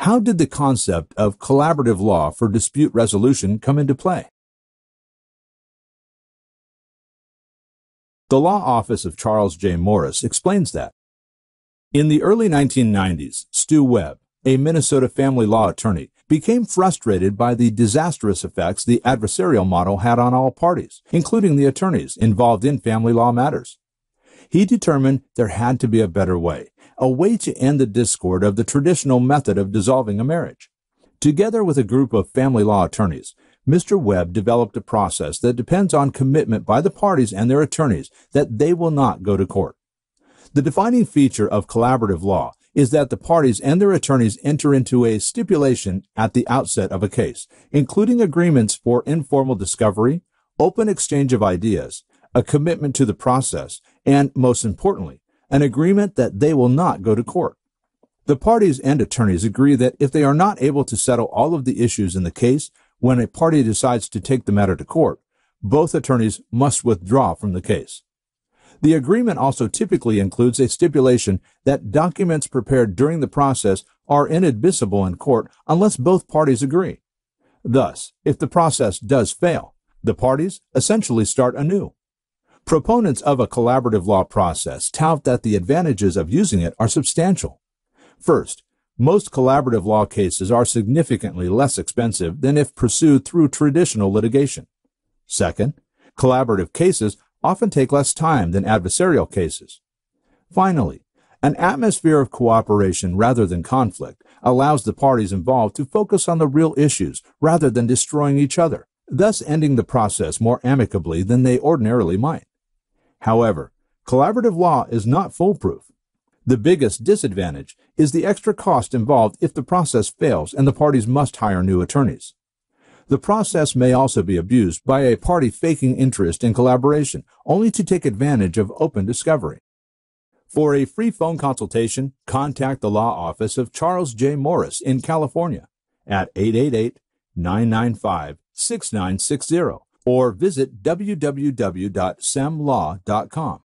How did the concept of collaborative law for dispute resolution come into play? The law office of Charles J. Morris explains that. In the early 1990s, Stu Webb, a Minnesota family law attorney, became frustrated by the disastrous effects the adversarial model had on all parties, including the attorneys involved in family law matters. He determined there had to be a better way, a way to end the discord of the traditional method of dissolving a marriage. Together with a group of family law attorneys, Mr. Webb developed a process that depends on commitment by the parties and their attorneys that they will not go to court. The defining feature of collaborative law is that the parties and their attorneys enter into a stipulation at the outset of a case, including agreements for informal discovery, open exchange of ideas, a commitment to the process, and, most importantly, an agreement that they will not go to court. The parties and attorneys agree that if they are not able to settle all of the issues in the case when a party decides to take the matter to court, both attorneys must withdraw from the case. The agreement also typically includes a stipulation that documents prepared during the process are inadmissible in court unless both parties agree. Thus, if the process does fail, the parties essentially start anew. Proponents of a collaborative law process tout that the advantages of using it are substantial. First, most collaborative law cases are significantly less expensive than if pursued through traditional litigation. Second, collaborative cases often take less time than adversarial cases. Finally, an atmosphere of cooperation rather than conflict allows the parties involved to focus on the real issues rather than destroying each other, thus ending the process more amicably than they ordinarily might. However, collaborative law is not foolproof. The biggest disadvantage is the extra cost involved if the process fails and the parties must hire new attorneys. The process may also be abused by a party faking interest in collaboration, only to take advantage of open discovery. For a free phone consultation, contact the law office of Charles J. Morris in California at 888-995-6960 or visit www.semlaw.com.